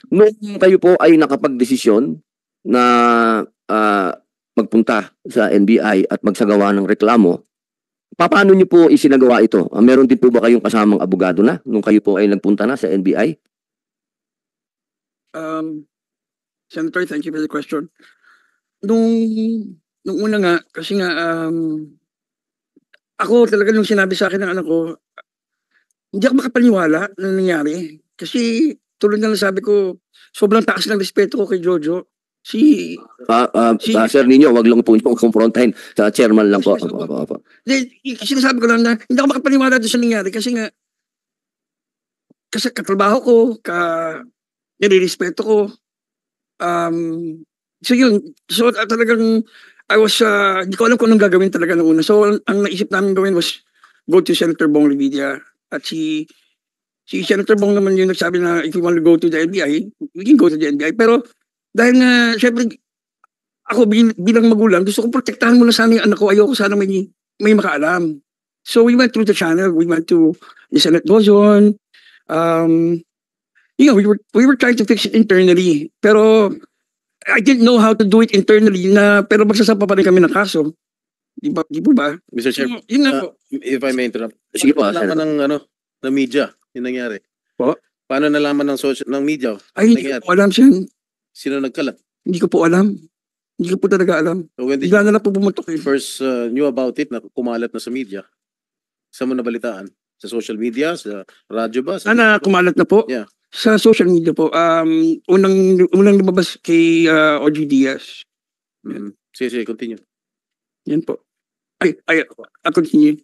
Nung kayo po ay nakapagdesisyon na magpunta sa NBI at magsagawa ng reklamo, paano niyo po isinagawa ito? Meron din po ba kayong kasamang abogado na nung kayo po ay nagpunta na sa NBI? Senator, thank you for the question. Nung una nga, kasi nga, ako talaga nung sinabi sa akin ng anak ko, hindi ako makapaniwala na nangyari. Kasi tulad na sabi ko, sobrang taas ng respeto ko kay Jojo. Sir ninyo, wag lang po yung kumprontahin sa chairman lang po. Sinasabi ko lang na hindi ako makapaniwala doon sa nangyari kasi nga, kasi katrabaho ko, nire-respeto ko. So yun, so talagang hindi ko alam kung anong gagawin talaga noong una. So ang naisip namin gawin was go to Senator Bong Revilla. At si Senator Bong naman yung nagsabi na if you want to go to the NBI, we can go to the NBI. Pero dahil nga, syempre, ako bilang magulang, gusto ko protektahan muna sana yung anak ko. Ayoko sana may makaalam. So we went through the channel. We went to the Senate Gozon. We were trying to fix it internally. Pero I didn't know how to do it internally pero magsasapa pa rin kami ng kaso. Di po ba? Mr. Chair, if I may interrupt. Sige po, nalaman ng media yung nangyari. Po? Paano nalaman ng media? Ay, hindi ko po alam siya. Sino nagkalat? Hindi ko po alam. Hindi ko po talaga alam. So when did Bigla na lang po bumutok eh. first knew about it na kumalat na sa media? Saan mo nabalitaan? Sa social media? Sa radyo ba? Kumalat na po? Yeah. Sa social media po. Unang lumabas kay OG Diaz. Sige, continue. Yan po. I'll continue.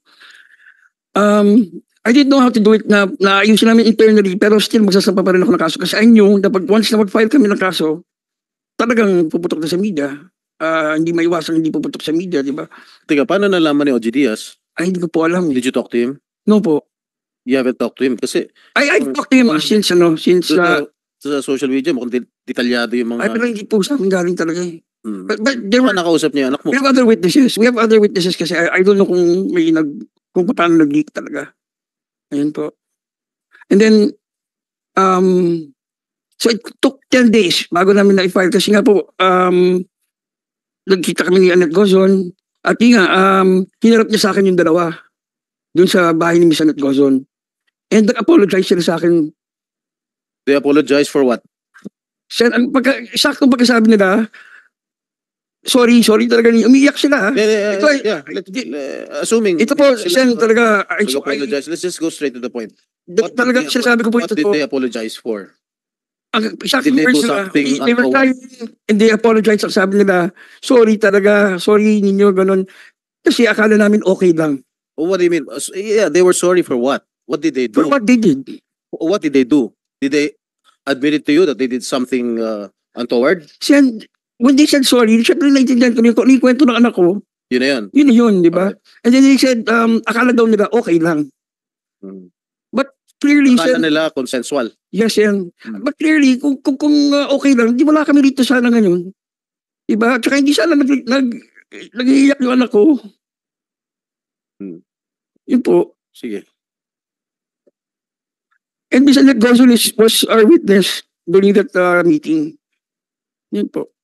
I didn't know how to do it na ayusin namin internally pero still magsasampa pa rin ako ng kaso kasi I knew na once na mag-file kami ng kaso, talagang puputok na sa media. Hindi maiwasan hindi puputok sa media, di ba? Teka, paano nalaman ni OG Diaz? Ay, hindi ko po alam. Did you talk to him? No po. You haven't talked to him? Kasi I talked to him since sa social media, mukhang detalyado yung mga... Ay, pero hindi po sa akin galing talaga eh. But there were... nakausap niya anak mo? We have other witnesses. We have other witnesses kasi I don't know kung paano nag-leak talaga. Ayun po. And then, so it took 10 days bago namin na-file kasi nga po, nagkita kami ni Annette Gozon at hinarap niya sa akin yung dalawa dun sa bahay ni Miss Annette Gozon. And nag-apologize sila sa akin. They apologize for what? Saktong pagkasabi nila, sorry talaga niya. Umiiyak sila. Assuming. Ito po, Sen, talaga. Let's just go straight to the point. Talaga sinasabi ko po ito po. What did they apologize for? Did they do something untoward? And they apologize. Sabi nila, sorry talaga. Sorry ninyo, ganun. Kasi akala namin okay lang. What do you mean? Yeah, they were sorry for what? What did they do? For what they did. What did they do? Did they admit it to you that they did something untoward? When they said sorry, syempre naiintindihan ko yung kwento ng anak ko. Yun na yun. Yun na yun, di ba? Okay. And then they said, akala daw nila okay lang. But clearly, akala nila consensual. Yes, yan. But clearly, kung okay lang, di wala kami rito sana ngayon. Di ba? Tsaka hindi sana nag-iiyak yung anak ko. Yun po. Sige. And Miss Annette Gozon was our witness during that meeting. Yun po.